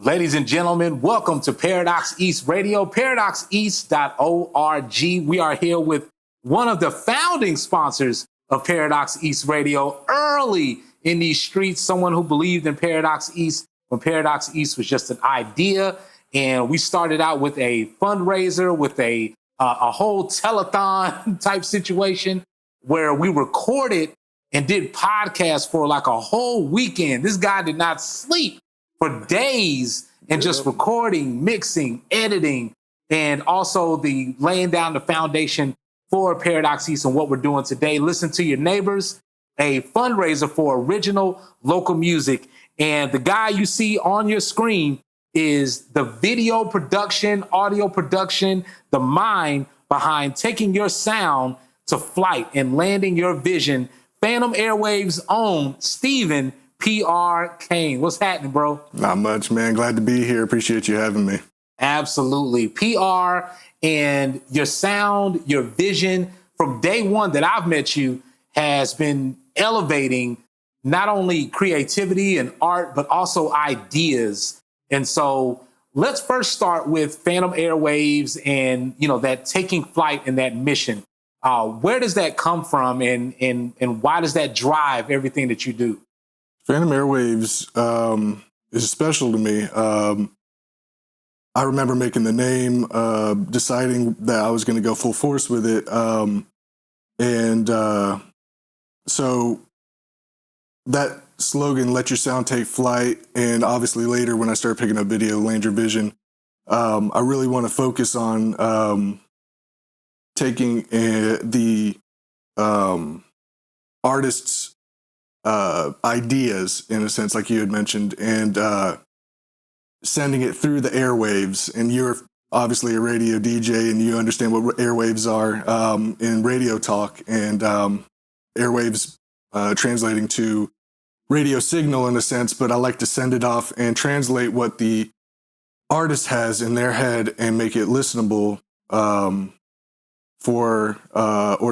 Ladies and gentlemen, welcome to Paradox East Radio, paradoxeast.org. We are here with one of the founding sponsors of Paradox East Radio early in these streets, someone who believed in Paradox East when Paradox East was just an idea. And we started out with a fundraiser, with a whole telethon type situation where we recorded and did podcasts for like a whole weekend. This guy did not sleep for days and just recording, mixing, editing, and also the laying down the foundation for Paradox East and what we're doing today. Listen to Your Neighbors, a fundraiser for original local music. And the guy you see on your screen is the video production, audio production, the mind behind taking your sound to flight and landing your vision. Phantom Airwaves' own Stephen PR Kane. What's happening, bro? Not much, man. Glad to be here. Appreciate you having me. Absolutely. PR and your sound, your vision from day one that I've met you has been elevating not only creativity and art, but also ideas. And so let's first start with Phantom Airwaves and, that taking flight and that mission. Where does that come from and why does that drive everything that you do? Phantom Airwaves is special to me. I remember making the name, deciding that I was going to go full force with it. So that slogan, let your sound take flight, and obviously later when I started picking up video, land your vision, I really want to focus on taking the artist's ideas, in a sense, like you had mentioned, and sending it through the airwaves. And you're obviously a radio DJ, and you understand what airwaves are in radio talk, and airwaves translating to radio signal in a sense, but I like to send it off and translate what the artist has in their head and make it listenable or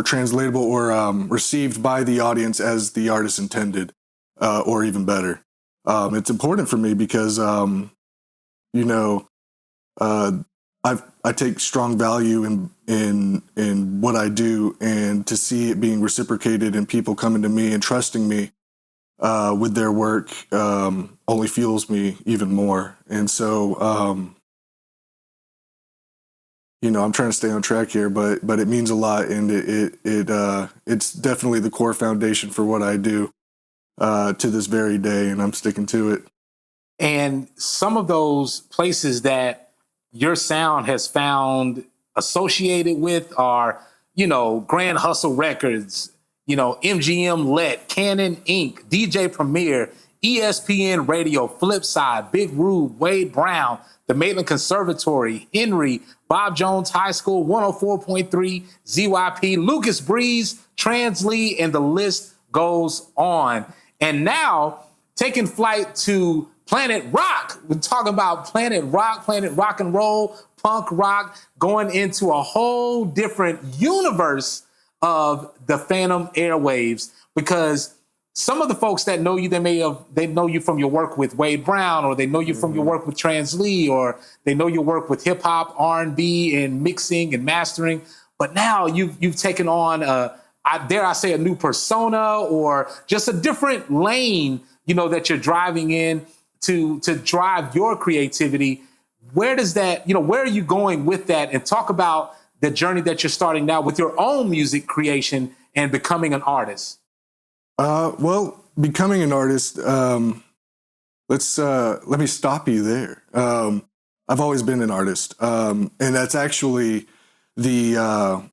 translatable or received by the audience as the artist intended, or even better. It's important for me because, I take strong value in what I do, and to see it being reciprocated and people coming to me and trusting me with their work only fuels me even more. And so, I'm trying to stay on track here, but it means a lot, and it's definitely the core foundation for what I do to this very day, and I'm sticking to it. And some of those places that your sound has found associated with are, Grand Hustle Records, MGM Let, Canon Inc., DJ Premier, ESPN Radio, Flipside, Big Rube, Wade Brown, the Maitland Conservatory, Henry, Bob Jones High School, 104.3, ZYP, Lucas Breeze, Translee, and the list goes on. And now, taking flight to Planet Rock. We're talking about Planet Rock and roll, punk rock, going into a whole different universe of the Phantom Airwaves, because some of the folks that know you, they know you from your work with Wade Brown, or they know you from your work with Translee, or they know your work with hip hop, R&B, and mixing and mastering. But now you've taken on dare I say, a new persona, or just a different lane, that you're driving in to drive your creativity. Where does that, where are you going with that? And talk about the journey that you're starting now with your own music creation and becoming an artist. Well, becoming an artist, let me stop you there. I've always been an artist. And that's actually the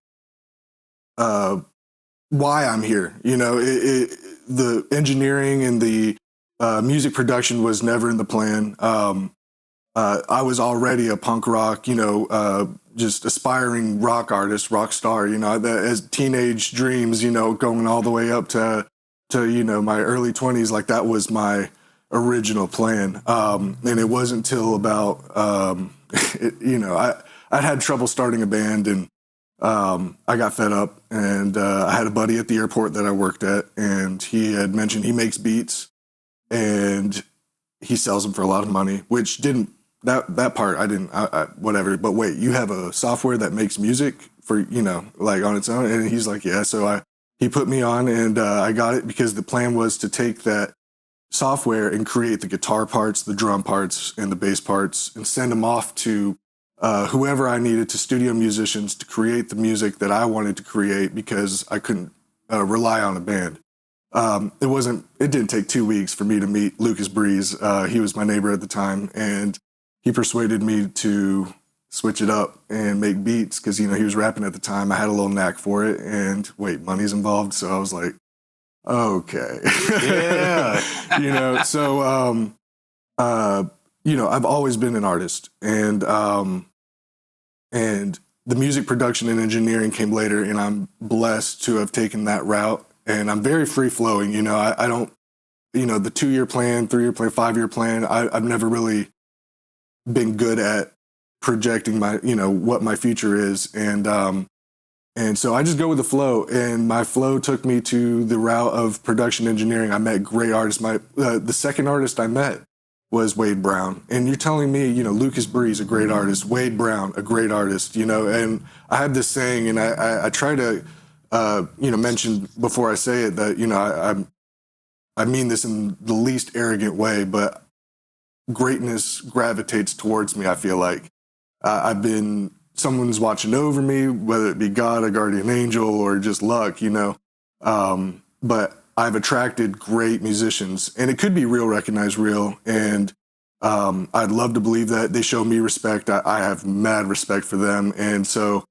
why I'm here. The engineering and the music production was never in the plan. I was already a punk rock, just aspiring rock artist, rock star, as teenage dreams, going all the way up to my early 20s. Like, that was my original plan. And it wasn't until about, I'd had trouble starting a band, and I got fed up, and I had a buddy at the airport that I worked at, and he had mentioned he makes beats, and he sells them for a lot of money, which didn't, that part I didn't, whatever. But wait, you have a software that makes music for, like on its own? And he's like, yeah. So he put me on, and I got it because the plan was to take that software and create the guitar parts, the drum parts, and the bass parts, and send them off to whoever I needed, to studio musicians, to create the music that I wanted to create, because I couldn't rely on a band. It didn't take 2 weeks for me to meet Lucas Breeze. He was my neighbor at the time, and he persuaded me to switch it up and make beats, because, he was rapping at the time. I had a little knack for it, and wait, money's involved. So I was like, okay. Yeah. So, I've always been an artist, and the music production and engineering came later, and I'm blessed to have taken that route. And I'm very free flowing. I don't, the 2-year plan, 3-year plan, 5-year plan, I've never really been good at projecting my, what my future is. And so I just go with the flow, and my flow took me to the route of production engineering. I met great artists. The second artist I met was Wade Brown. And you're telling me, Lucas Breeze, a great artist, Wade Brown, a great artist, and I have this saying, and I try to, mention before I say it that, I mean this in the least arrogant way, but greatness gravitates towards me, I feel like. Someone's watching over me, whether it be God, a guardian angel, or just luck, but I've attracted great musicians, and it could be real, recognized real. And I'd love to believe that they show me respect. I have mad respect for them. And so,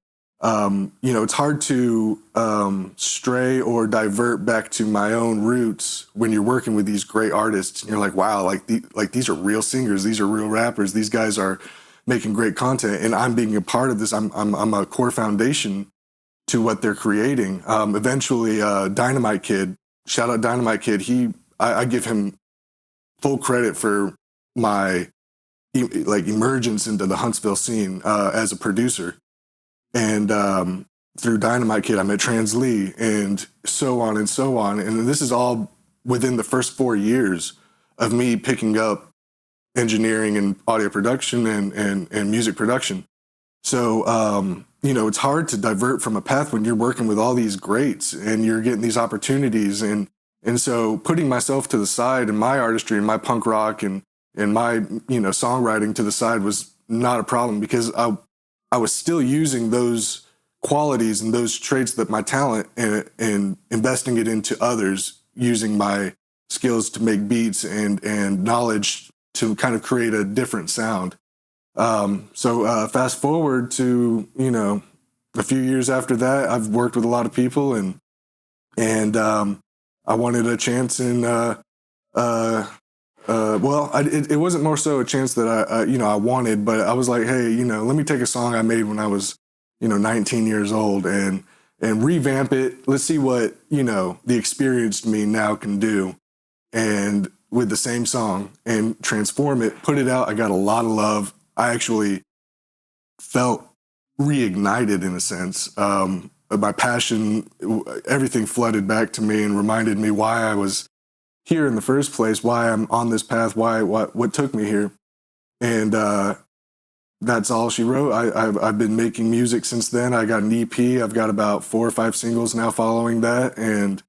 it's hard to stray or divert back to my own roots when you're working with these great artists. And you're like, wow, these are real singers. These are real rappers. These guys are making great content, and I'm being a part of this. I'm a core foundation to what they're creating. Eventually, Dynamite Kid, shout out Dynamite Kid. I give him full credit for my emergence into the Huntsville scene as a producer. And through Dynamite Kid, I met Trans Lee, and so on and so on. And this is all within the first 4 years of me picking up engineering and audio production and music production. So, it's hard to divert from a path when you're working with all these greats and you're getting these opportunities. And so putting myself to the side and my artistry and my punk rock and my, songwriting to the side was not a problem, because I was still using those qualities and those traits, that my talent, and investing it into others, using my skills to make beats and knowledge to kind of create a different sound. So fast forward to, a few years after that, I've worked with a lot of people, and I wanted a chance in, it wasn't more so a chance that I wanted, but I was like, hey, let me take a song I made when I was, 19 years old and revamp it. Let's see what, the experienced me now can do. And with the same song, and transform it, put it out. I got a lot of love. I actually felt reignited in a sense. My passion, everything flooded back to me and reminded me why I was here in the first place, why I'm on this path, what took me here. And that's all she wrote. I've been making music since then. I got an EP. I've got about 4 or 5 singles now following that. And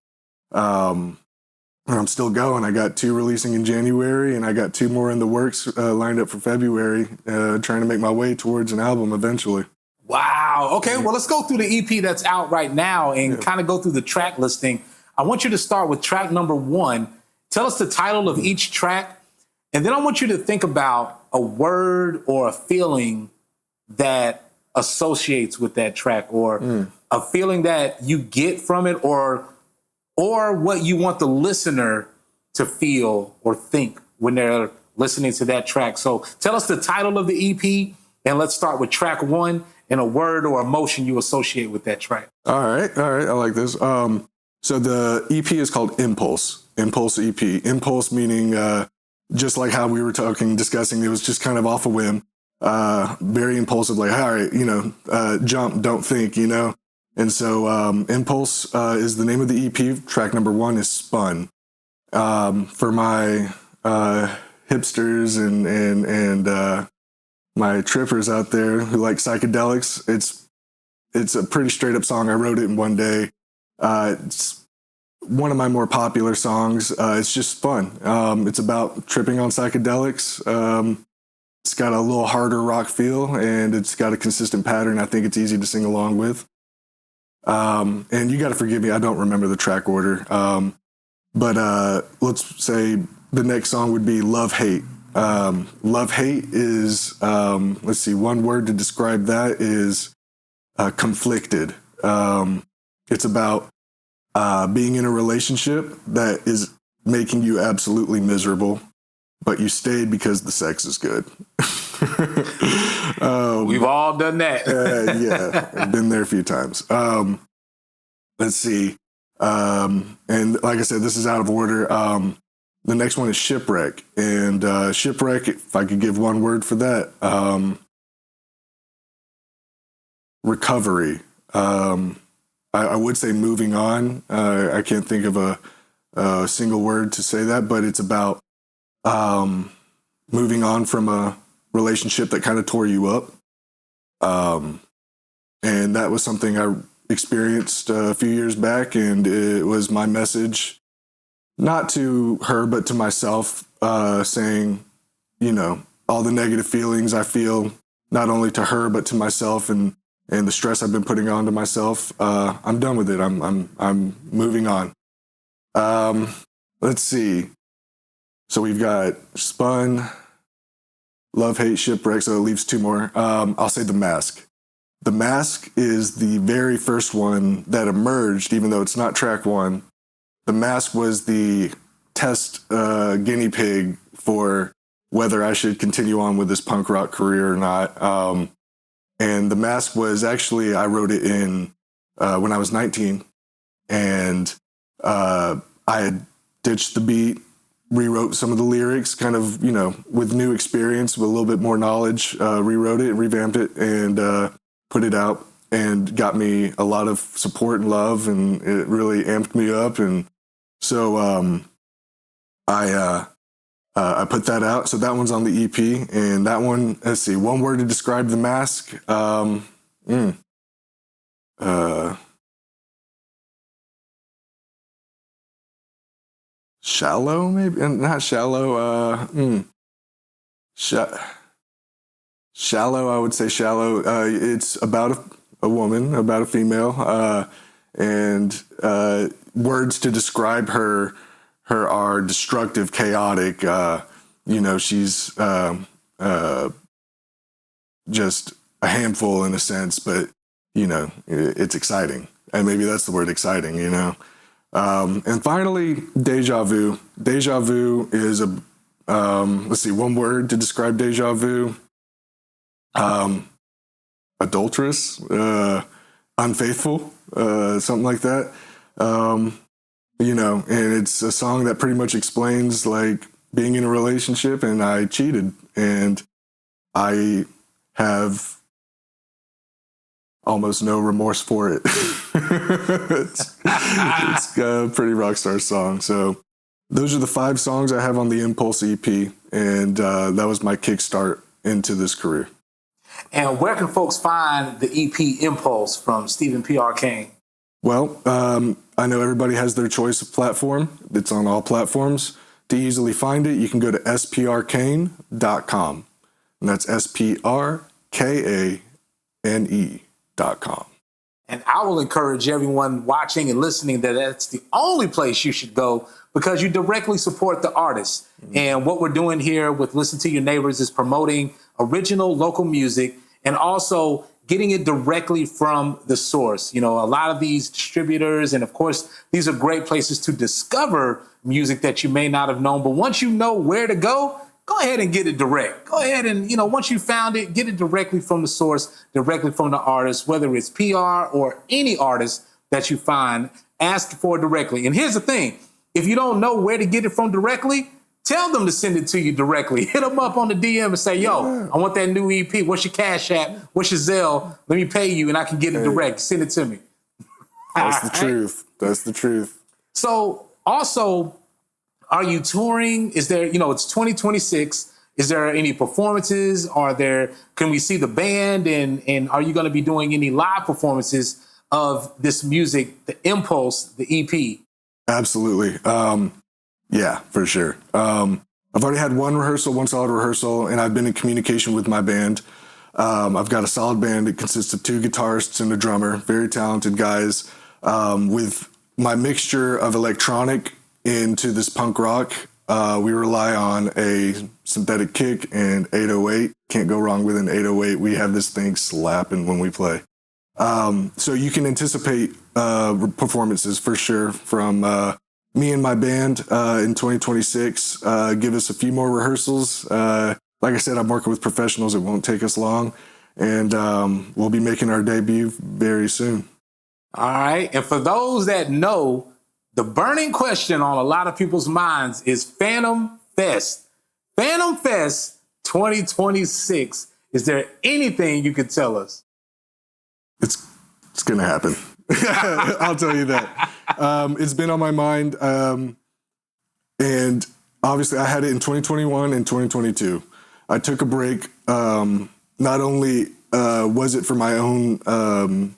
I'm still going. I got 2 releasing in January, and I got 2 more in the works lined up for February, trying to make my way towards an album eventually. Wow. Okay, well, let's go through the EP that's out right now and kind of go through the track listing. I want you to start with track number 1. Tell us the title of each track, and then I want you to think about a word or a feeling that associates with that track, or a feeling that you get from it, or what you want the listener to feel or think when they're listening to that track. So tell us the title of the EP, and let's start with track 1 and a word or emotion you associate with that track. All right. I like this. So the EP is called Impulse EP. Impulse meaning just like how we were discussing, it was just kind of off a whim, very impulsive, like, all right, jump, don't think, And so Impulse is the name of the EP. Track number 1 is Spun. For my hipsters and my trippers out there who like psychedelics, it's a pretty straight up song. I wrote it in one day. It's one of my more popular songs. It's just fun. It's about tripping on psychedelics. It's got a little harder rock feel, and it's got a consistent pattern. I think it's easy to sing along with. And you got to forgive me, I don't remember the track order. But let's say the next song would be Love Hate. Love Hate is, let's see, one word to describe that is conflicted. It's about being in a relationship that is making you absolutely miserable, but you stayed because the sex is good. We've all done that. Yeah, I've been there a few times. Let's see. And like I said, this is out of order. The next one is Shipwreck. And Shipwreck, if I could give one word for that, recovery. I would say moving on. I can't think of a single word to say that, but it's about moving on from a relationship that kind of tore you up. And that was something I experienced a few years back, and it was my message, not to her, but to myself, saying, all the negative feelings I feel, not only to her, but to myself, and the stress I've been putting on to myself. I'm done with it. I'm moving on. Let's see. So we've got Spun, Love, Hate, Shipwreck, so it leaves two more. I'll say The Mask. The Mask is the very first one that emerged, even though it's not track one. The Mask was the test guinea pig for whether I should continue on with this punk rock career or not. And The Mask was actually, I wrote it in when I was 19. And I had ditched the beat, rewrote some of the lyrics, kind of, with new experience, with a little bit more knowledge, rewrote it, revamped it, and put it out, and got me a lot of support and love, and it really amped me up. And so I put that out. So that one's on the EP, and that one, let's see, one word to describe The Mask. Shallow, maybe? Not shallow. Shallow, I would say shallow. It's about a woman, about a female, and words to describe her are destructive, chaotic. She's just a handful in a sense, but it's exciting, and maybe that's the word, exciting. And finally, Deja Vu. Deja Vu is let's see, one word to describe Deja Vu. Adulterous, unfaithful, something like that. And it's a song that pretty much explains like being in a relationship, and I cheated, and I have almost no remorse for it. It's a pretty rock star song. So those are the 5 songs I have on the Impulse EP, and that was my kickstart into this career. And where can folks find the EP Impulse from Stephen P. Arcane? Well, I know everybody has their choice of platform. It's on all platforms. To easily find it, you can go to sprkane.com. And that's sprkane.com. And I will encourage everyone watching and listening that that's the only place you should go, because you directly support the artist. Mm-hmm. And what we're doing here with Listen to Your Neighbors is promoting original local music and also getting it directly from the source. A lot of these distributors, and of course, these are great places to discover music that you may not have known. But once you know where to go ahead and get it direct. Go ahead and, once you found it, get it directly from the source, directly from the artist, whether it's PR or any artist that you find, ask for it directly. And here's the thing. If you don't know where to get it from directly, tell them to send it to you directly. Hit them up on the DM and say, yo, I want that new EP. What's your Cash App? What's your Zelle? Let me pay you and I can get it direct. Send it to me. That's the truth. That's the truth. So also, Are you touring? Is there, it's 2026. Is there any performances? Can we see the band? And are you going to be doing any live performances of this music, the Impulse, the EP? Absolutely. Yeah, for sure. I've already had one solid rehearsal, and I've been in communication with my band. I've got a solid band. It consists of 2 guitarists and a drummer, very talented guys. With my mixture of electronic into this punk rock, we rely on a synthetic kick and 808. Can't go wrong with an 808. We have this thing slapping when we play. So you can anticipate performances for sure from me and my band in 2026. Give us a few more rehearsals. Like I said, I'm working with professionals. It won't take us long. And we'll be making our debut very soon. All right. And for those that know, the burning question on a lot of people's minds is Phantom Fest. Phantom Fest 2026. Is there anything you could tell us? It's going to happen. I'll tell you that. It's been on my mind. And obviously I had it in 2021 and 2022. I took a break. Not only was it for my own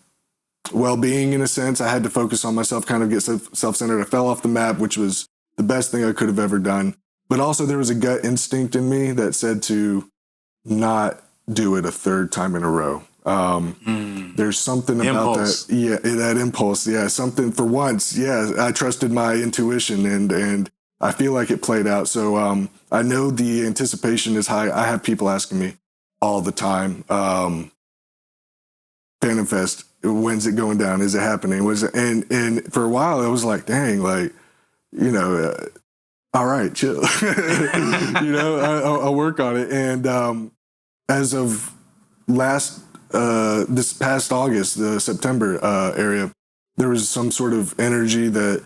well-being in a sense, I had to focus on myself, kind of get self-centered. I fell off the map, which was the best thing I could have ever done. But also there was a gut instinct in me that said to not do it a third time in a row. There's something about that. Yeah, that impulse. Yeah, something for once. Yeah, I trusted my intuition and I feel like it played out. So I know the anticipation is high. I have people asking me all the time, Phantom Fest, when's it going down? Is it happening? And for a while I was like, dang, like, all right, chill. I'll work on it. And as of this past August, the September area, there was some sort of energy that,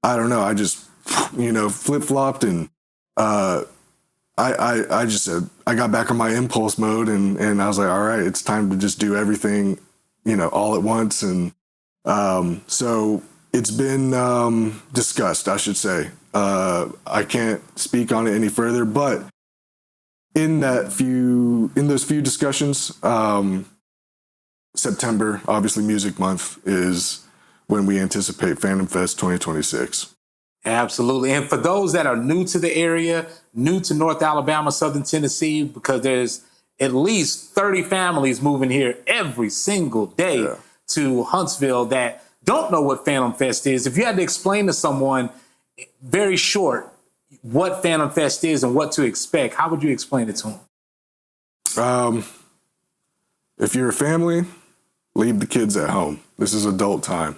I don't know, I just, flip-flopped and I just said, I got back on my impulse mode and I was like, all right, it's time to just do everything, all at once. And so it's been discussed, I should say. I can't speak on it any further, but in those few discussions, September, obviously Music Month, is when we anticipate Phantom Fest 2026. Absolutely. And for those that are new to the area, new to North Alabama, Southern Tennessee, because there's at least 30 families moving here every single day to Huntsville that don't know what Phantom Fest is. If you had to explain to someone very short what Phantom Fest is and what to expect, how would you explain it to them? If you're a family, leave the kids at home. This is adult time.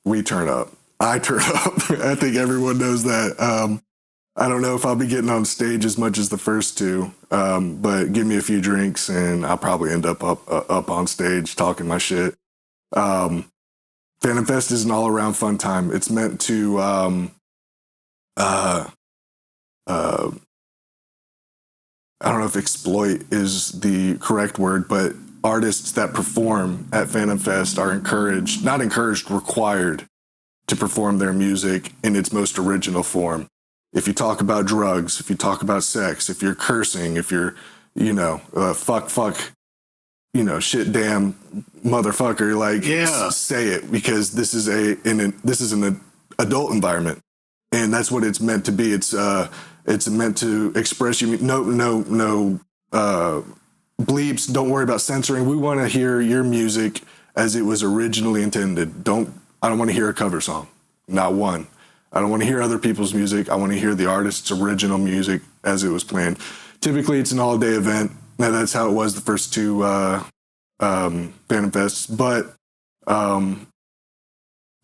We turn up. I turn up. I think everyone knows that. I don't know if I'll be getting on stage as much as the first two, but give me a few drinks and I'll probably end up on stage talking my shit. Phantom Fest is an all-around fun time. It's meant to I don't know if exploit is the correct word, but artists that perform at Phantom Fest are required to perform their music in its most original form. If you talk about drugs, if you talk about sex, if you're cursing, if you're, fuck, shit, damn, motherfucker, say it, because this is an adult environment, and that's what it's meant to be. It's meant to express you. No bleeps. Don't worry about censoring. We want to hear your music as it was originally intended. I don't want to hear a cover song. Not one. I don't want to hear other people's music. I want to hear the artist's original music as it was planned. Typically, it's an all-day event. Now, that's how it was the first two Phantom Fests. But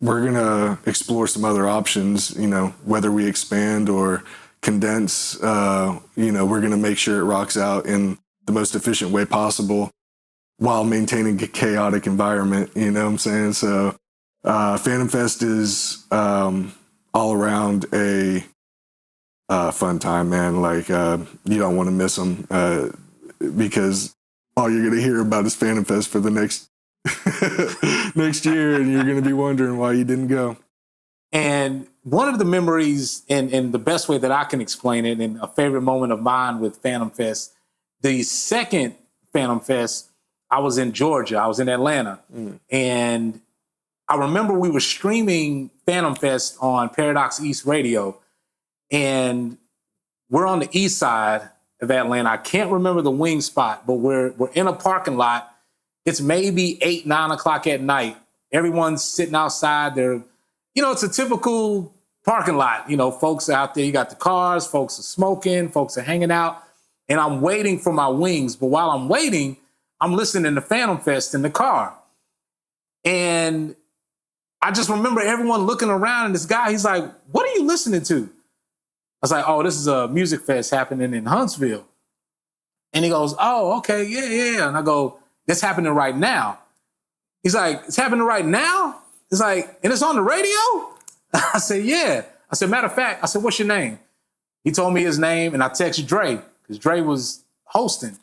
we're going to explore some other options, whether we expand or condense. We're going to make sure it rocks out in the most efficient way possible while maintaining a chaotic environment. You know what I'm saying? So Phantom Fest is all around a fun time, man. You don't want to miss them because all you're going to hear about is Phantom Fest for the next year, and you're going to be wondering why you didn't go. And one of the memories, and the best way that I can explain it, and a favorite moment of mine with Phantom Fest, the second Phantom Fest, I was in Georgia. I was in Atlanta. And I remember we were streaming Phantom Fest on Paradox East Radio. And we're on the east side of Atlanta. I can't remember the wing spot, but we're in a parking lot. It's maybe 8, 9 o'clock at night. Everyone's sitting outside. It's a typical parking lot. Folks out there, you got the cars, folks are smoking, folks are hanging out. And I'm waiting for my wings. But while I'm waiting, I'm listening to Phantom Fest in the car. And I just remember everyone looking around, and this guy, he's like, "What are you listening to?" I was like, "Oh, this is a music fest happening in Huntsville." And he goes, "Oh, okay, yeah. And I go, "It's happening right now." He's like, "It's happening right now?" He's like, "And it's on the radio?" I said, "Yeah." I said, "Matter of fact," I said, "What's your name?" He told me his name, and I texted Dre, because Dre was hosting.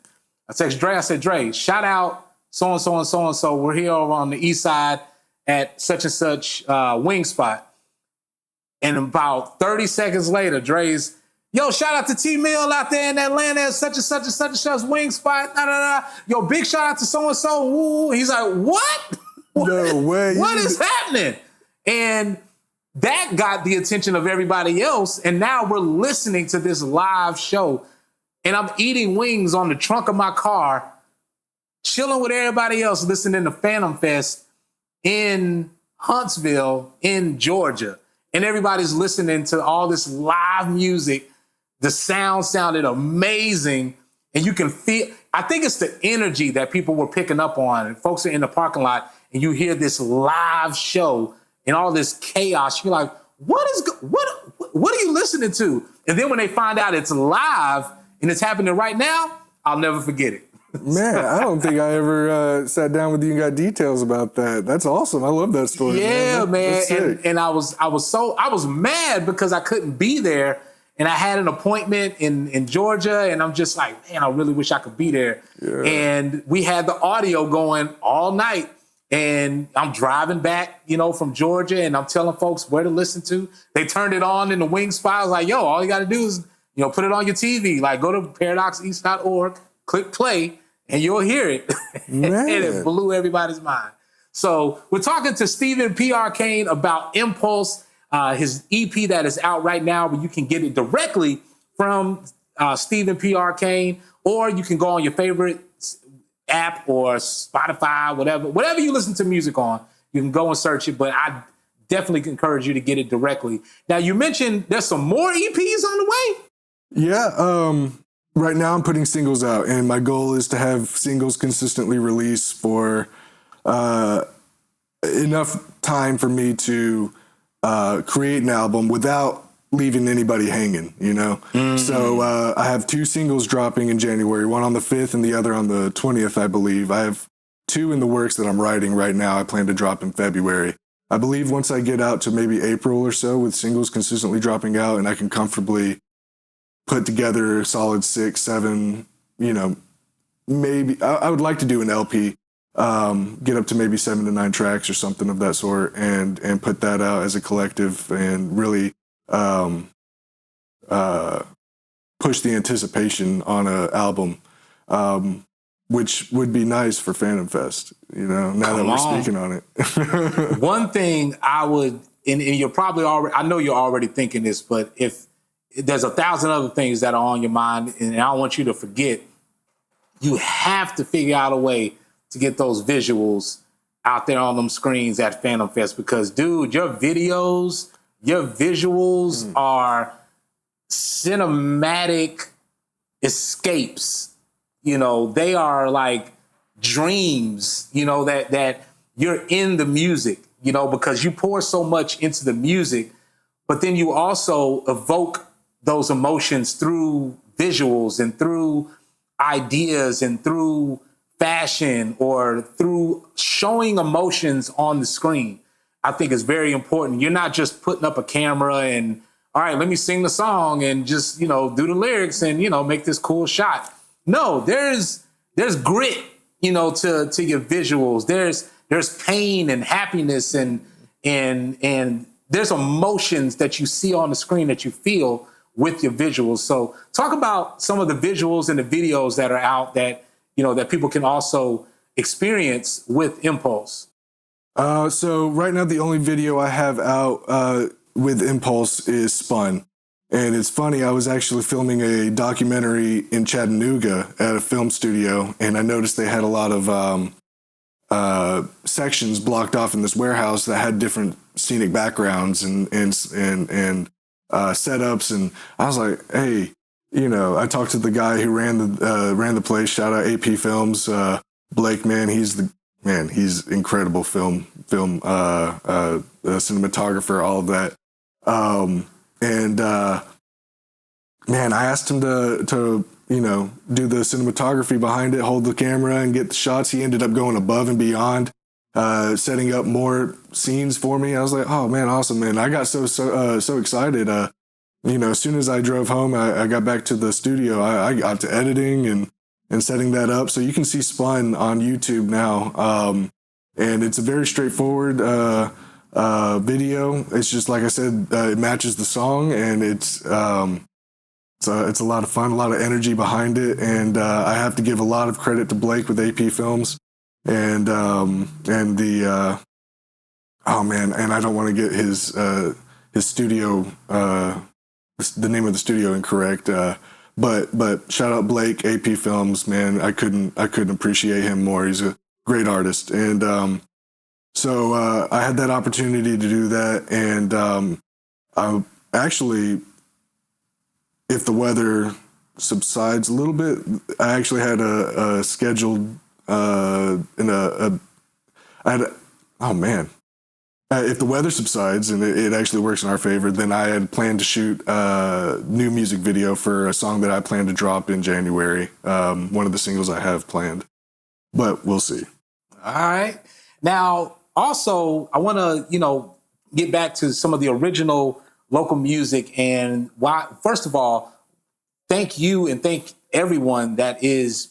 I texted Dre, I said, "Dre, shout out so-and-so and so-and-so. We're here over on the east side at such and such wing spot." And about 30 seconds later, Dre's, "Yo, shout out to T-Mill out there in Atlanta at such and such and such and such wing spot. Da, da, da. Yo, big shout out to so-and-so. Woo." He's like, "What? No way. What is happening?" And that got the attention of everybody else. And now we're listening to this live show. And I'm eating wings on the trunk of my car, chilling with everybody else, listening to Phantom Fest in Huntsville, in Georgia. And everybody's listening to all this live music. The sound sounded amazing. And you can feel, I think it's the energy that people were picking up on. And folks are in the parking lot, and you hear this live show and all this chaos. You're like, what are you listening to? And then when they find out it's live and it's happening right now, I'll never forget it. Man, I don't think I ever sat down with you and got details about that. That's awesome. I love that story. Yeah, man. That's And I was mad because I couldn't be there, and I had an appointment in Georgia, and I'm just like, man, I really wish I could be there. Yeah. And we had the audio going all night, and I'm driving back, from Georgia, and I'm telling folks where to listen to. They turned it on in the wing spot. I was like, yo, all you got to do is, put it on your TV. Like, go to paradoxeast.org, click play, and you'll hear it. And it blew everybody's mind. So we're talking to Stephen P. Arcane about Impulse, his EP that is out right now, but you can get it directly from Stephen P. Arcane, or you can go on your favorite app or Spotify, whatever you listen to music on, you can go and search it, but I definitely encourage you to get it directly. Now, you mentioned there's some more EPs on the way? Yeah, right now I'm putting singles out, and my goal is to have singles consistently released for enough time for me to create an album without leaving anybody hanging, Mm-hmm. So I have 2 singles dropping in January, one on the 5th and the other on the 20th, I believe. I have 2 in the works that I'm writing right now. I plan to drop in February. I believe once I get out to maybe April or so with singles consistently dropping out, and I can comfortably put together a solid 6, 7, maybe I would like to do an LP, get up to maybe 7 to 9 tracks or something of that sort, and put that out as a collective and really push the anticipation on an album, which would be nice for Phantom Fest, now that we're speaking on it. One thing I would, and you're probably already, I know you're already thinking this, but if there's 1,000 other things that are on your mind, and I don't want you to forget, you have to figure out a way to get those visuals out there on them screens at Phantom Fest, because, dude, your visuals are cinematic escapes. They are like dreams, that you're in the music, because you pour so much into the music, but then you also evoke those emotions through visuals and through ideas and through fashion or through showing emotions on the screen. I think is very important. You're not just putting up a camera and, all right, let me sing the song and just, do the lyrics and, make this cool shot. No, there's grit, to your visuals. There's pain and happiness and there's emotions that you see on the screen that you feel with your visuals. So talk about some of the visuals and the videos that are out that, that people can also experience with Impulse. So right now, the only video I have out with Impulse is Spun. And it's funny, I was actually filming a documentary in Chattanooga at a film studio, and I noticed they had a lot of sections blocked off in this warehouse that had different scenic backgrounds and setups. And I was like, hey, I talked to the guy who ran the place. Shout out AP Films, Blake. Man, he's incredible film cinematographer, all of that. Man, I asked him to do the cinematography behind it, hold the camera and get the shots. He ended up going above and beyond, setting up more scenes for me. I was like, oh man, awesome, man. I got so excited. As soon as I drove home, I got back to the studio. I got to editing and setting that up. So you can see Spun on YouTube now. And it's a very straightforward video. It's just, like I said, it matches the song, and it's a lot of fun, a lot of energy behind it. And I have to give a lot of credit to Blake with AP Films and the and I don't want to get his studio, the name of the studio incorrect. But shout out Blake, AP Films, man. I couldn't appreciate him more. He's a great artist. And so I had that opportunity to do that. And I actually, if the weather subsides a little bit, I actually had a scheduled if the weather subsides and it actually works in our favor, then I had planned to shoot a new music video for a song that I plan to drop in January. One of the singles I have planned, but we'll see. All right. Now, also, I want to, get back to some of the original local music. And why, first of all, thank you and thank everyone that is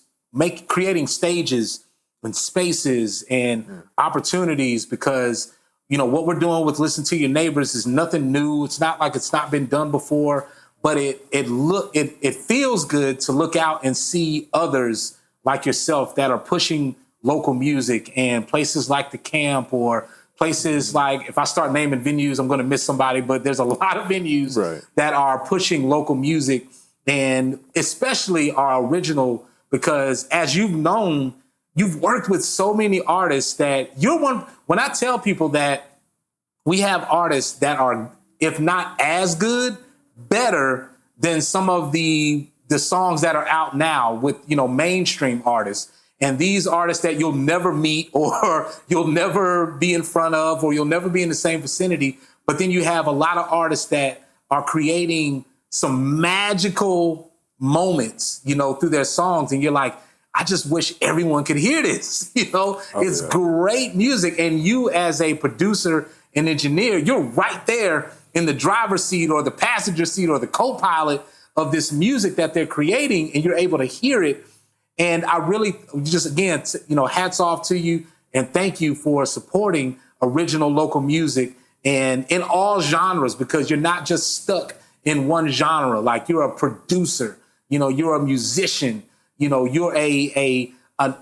creating stages and spaces and opportunities, because what we're doing with Listen to Your Neighbors is nothing new. It's not like it's not been done before, but it feels good to look out and see others like yourself that are pushing local music, and places like the Camp, or places like, if I start naming venues, I'm going to miss somebody, but there's a lot of venues that are pushing local music, and especially our original, because as you've known, you've worked with so many artists that when I tell people that we have artists that are, if not as good, better than some of the songs that are out now with, mainstream artists. And these artists that you'll never meet, or you'll never be in front of, or you'll never be in the same vicinity. But then you have a lot of artists that are creating some magical moments, through their songs. And you're like, I just wish everyone could hear this. It's great music. And you, as a producer and engineer, you're right there in the driver's seat or the passenger seat or the co-pilot of this music that they're creating, and you're able to hear it. And I really just, again, hats off to you, and thank you for supporting original local music and in all genres, because you're not just stuck in one genre. Like, you're a producer, you're a musician, you're an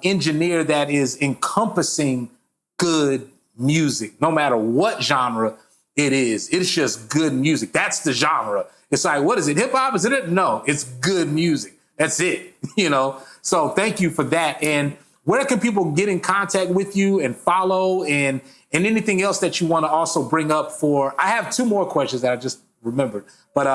engineer that is encompassing good music, no matter what genre it is. It's just good music. That's the genre. It's like, what is it? Hip hop? Is it? No, it's good music. That's it. So thank you for that. And where can people get in contact with you and follow, and anything else that you want to also bring up for? I have two more questions that I just remembered, but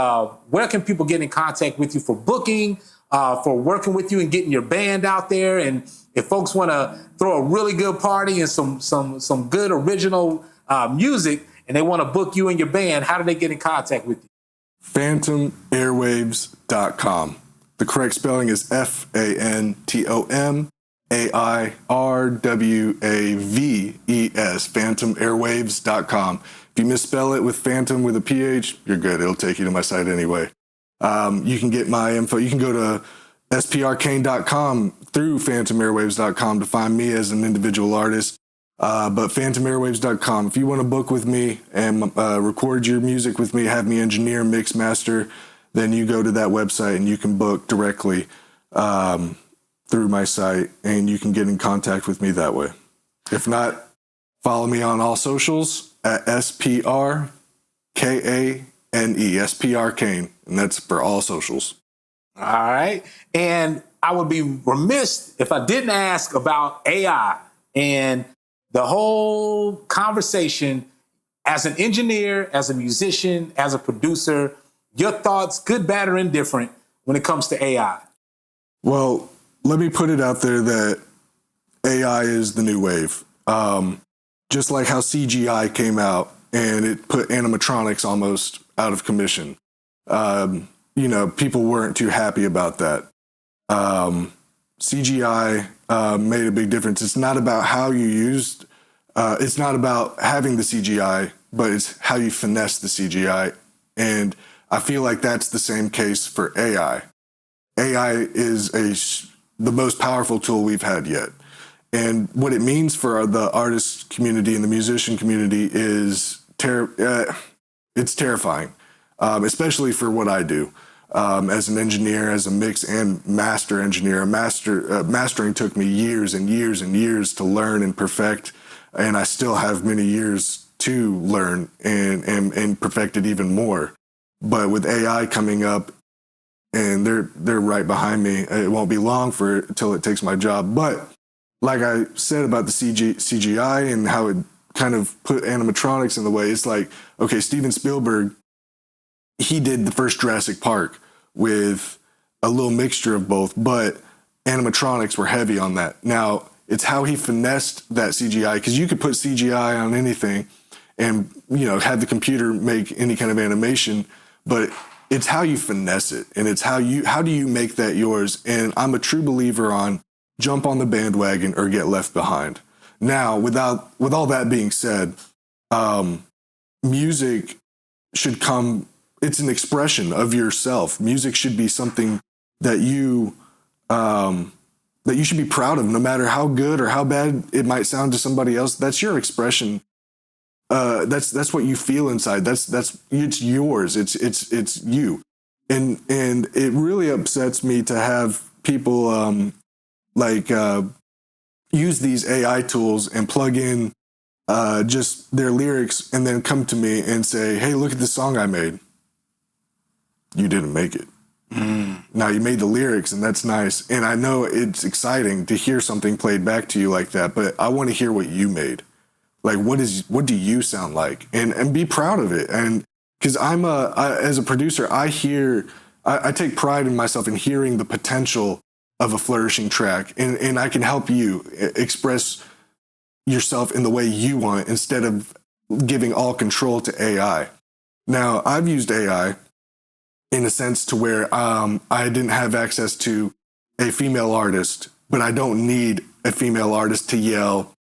where can people get in contact with you for booking, for working with you and getting your band out there? And if folks want to throw a really good party and some good original music, and they want to book you and your band, how do they get in contact with you? PhantomAirwaves.com. The correct spelling is FANTOMAIRWAVES, PhantomAirwaves.com. If you misspell it with Phantom with a PH, you're good. It'll take you to my site anyway. You can get my info. You can go to sprkane.com through PhantomAirwaves.com to find me as an individual artist. But phantomairwaves.com. If you want to book with me and record your music with me, have me engineer, mix, master, then you go to that website and you can book directly through my site, and you can get in contact with me that way. If not, follow me on all socials at SPRKANE, SPR Kane, and that's for all socials. All right. And I would be remiss if I didn't ask about AI and the whole conversation as an engineer, as a musician, as a producer, your thoughts, good, bad, or indifferent, when it comes to AI. Well, let me put it out there that AI is the new wave. Just like how CGI came out and it put animatronics almost out of commission. People weren't too happy about that. CGI made a big difference. It's not about how you used, it's not about having the CGI, but it's how you finesse the CGI. And I feel like that's the same case for AI. AI is the most powerful tool we've had yet. And what it means for the artist community and the musician community is it's terrifying, especially for what I do. As an engineer, as a mix and master engineer, mastering took me years and years and years to learn and perfect, and I still have many years to learn and perfect it even more. But with AI coming up, and they're right behind me, it won't be long till it takes my job. But like I said about the CGI and how it kind of put animatronics in the way, it's like, okay, Steven Spielberg, he did the first Jurassic Park with a little mixture of both, but animatronics were heavy on that. Now, it's how he finessed that CGI, because you could put CGI on anything and, have the computer make any kind of animation, but it's how you finesse it, and it's how do you make that yours. And I'm a true believer on jump on the bandwagon or get left behind. Now, with all that being said, music should come, it's an expression of yourself. Music should be something that you should be proud of, no matter how good or how bad it might sound to somebody else. That's your expression. That's what you feel inside. It's yours. It's you. And it really upsets me to have people use these AI tools and plug in just their lyrics and then come to me and say, "Hey, look at the song I made." You didn't make it. Now, you made the lyrics, and that's nice. And I know it's exciting to hear something played back to you like that, but I want to hear what you made. Like, what do you sound like? And be proud of it. And because as a producer, I take pride in myself in hearing the potential of a flourishing track, and I can help you express yourself in the way you want instead of giving all control to AI. Now, I've used AI in a sense to where I didn't have access to a female artist, but I don't need a female artist to yell,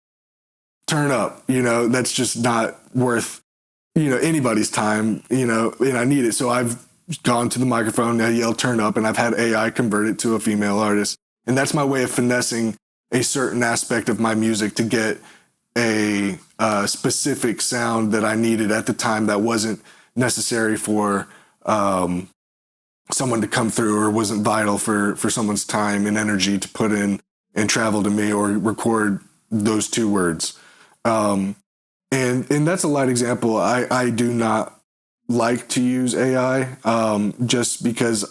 "Turn up." That's just not worth, anybody's time, and I need it. So I've gone to the microphone, I yell, "Turn up," and I've had AI convert it to a female artist. And that's my way of finessing a certain aspect of my music to get a specific sound that I needed at the time that wasn't necessary for someone to come through, or wasn't vital for someone's time and energy to put in and travel to me or record those two words. And that's a light example. I do not like to use AI just because,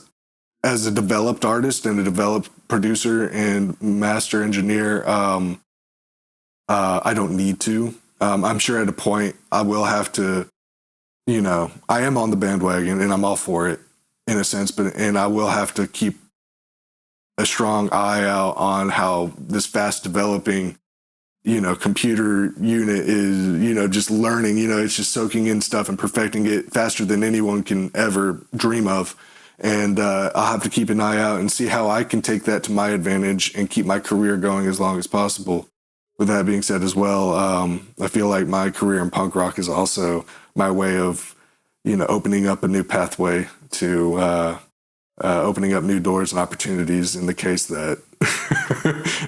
as a developed artist and a developed producer and master engineer, I don't need to. I'm sure at a point I will have to, I am on the bandwagon and I'm all for it in a sense, and I will have to keep a strong eye out on how this fast developing, computer unit is, just learning, it's just soaking in stuff and perfecting it faster than anyone can ever dream of. And I'll have to keep an eye out and see how I can take that to my advantage and keep my career going as long as possible. With that being said as well, I feel like my career in punk rock is also my way of, opening up a new pathway to opening up new doors and opportunities in the case that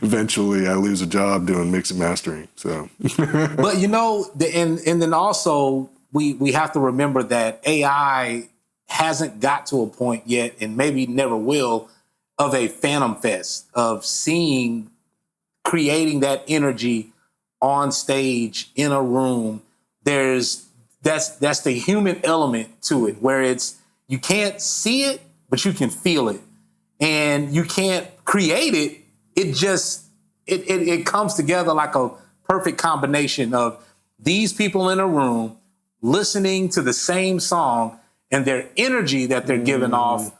eventually I lose a job doing mix and mastering. So, But and then also we have to remember that AI hasn't got to a point yet, and maybe never will, of a phantom fest of creating that energy on stage in a room. That's the human element to it, where you can't see it, but you can feel it, and you can't create it. It comes together like a perfect combination of these people in a room listening to the same song, and their energy that they're giving off,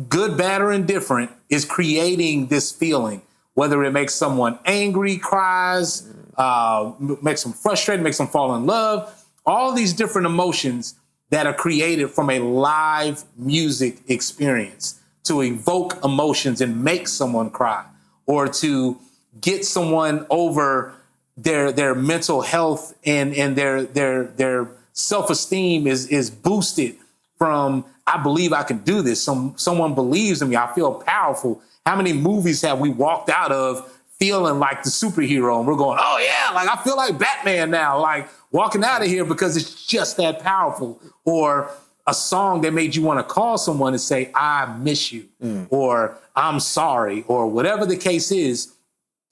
good, bad, or indifferent, is creating this feeling. Whether it makes someone angry, cries, makes them frustrated, makes them fall in love, all these different emotions that are created from a live music experience to evoke emotions and make someone cry, or to get someone over their mental health, and their self-esteem is boosted from, I believe I can do this. Someone believes in me. I feel powerful. How many movies have we walked out of feeling like the superhero, and we're going, oh yeah, like I feel like Batman now, like walking out of here because it's just that powerful. Or a song that made you want to call someone and say, I miss you, or I'm sorry, or whatever the case is.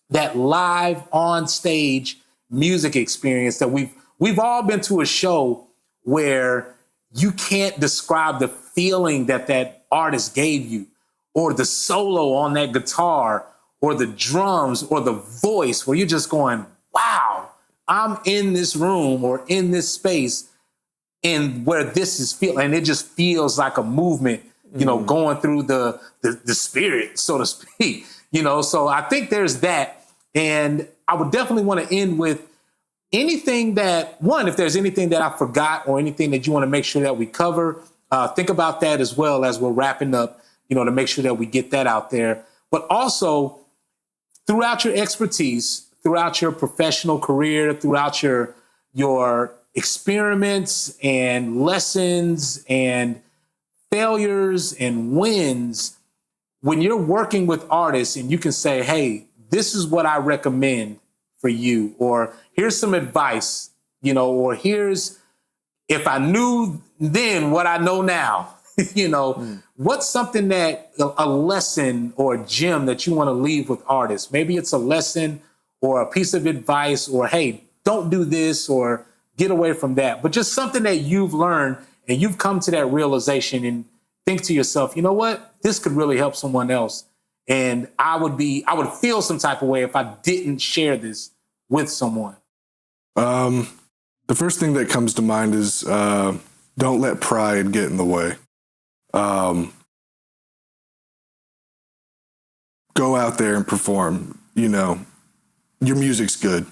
That live on stage music experience that we've all been to a show where you can't describe the feeling that artist gave you, or the solo on that guitar, or the drums, or the voice, where you're just going, wow, I'm in this room or in this space, and where this is feeling, and it just feels like a movement, going through the spirit, so to speak. So I think there's that. And I would definitely want to end with anything if there's anything that I forgot, or anything that you want to make sure that we cover, think about that as well as we're wrapping up, to make sure that we get that out there. But also, throughout your expertise, throughout your professional career, throughout your experiments and lessons and failures and wins, when you're working with artists and you can say, hey, this is what I recommend for you, or here's some advice, or here's, if I knew then what I know now, what's something that a lesson or a gem that you want to leave with artists? Maybe it's a lesson or a piece of advice, or, hey, don't do this, or get away from that, but just something that you've learned and you've come to that realization and think to yourself, you know what, this could really help someone else. And I would feel some type of way if I didn't share this with someone. The first thing that comes to mind is don't let pride get in the way. Go out there and perform. Your music's good.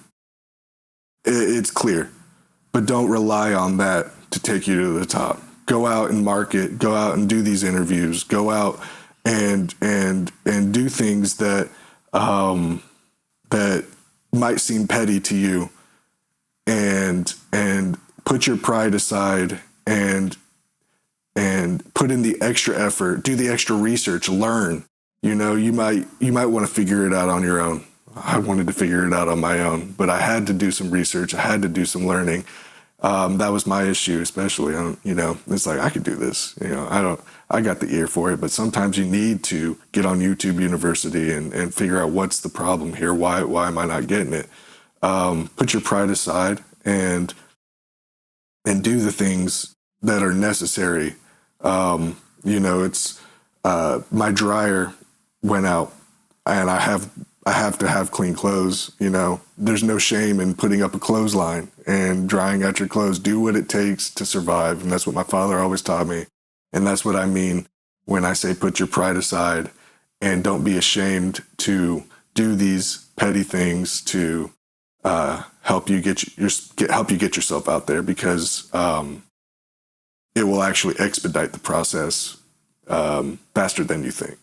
It's clear. But don't rely on that to take you to the top. Go out and market. Go out and do these interviews. Go out and do things that that might seem petty to you, and put your pride aside and put in the extra effort, do the extra research, learn. You might want to figure it out on your own. I wanted to figure it out on my own, but I had to do some research. I had to do some learning. That was my issue, especially. It's like, I could do this. I got the ear for it, but sometimes you need to get on YouTube University and figure out what's the problem here. Why am I not getting it? Put your pride aside and do the things that are necessary. It's my dryer went out, and I have to have clean clothes. There's no shame in putting up a clothesline and drying out your clothes. Do what it takes to survive. And that's what my father always taught me. And that's what I mean when I say put your pride aside and don't be ashamed to do these petty things to help you get yourself out there, because it will actually expedite the process faster than you think.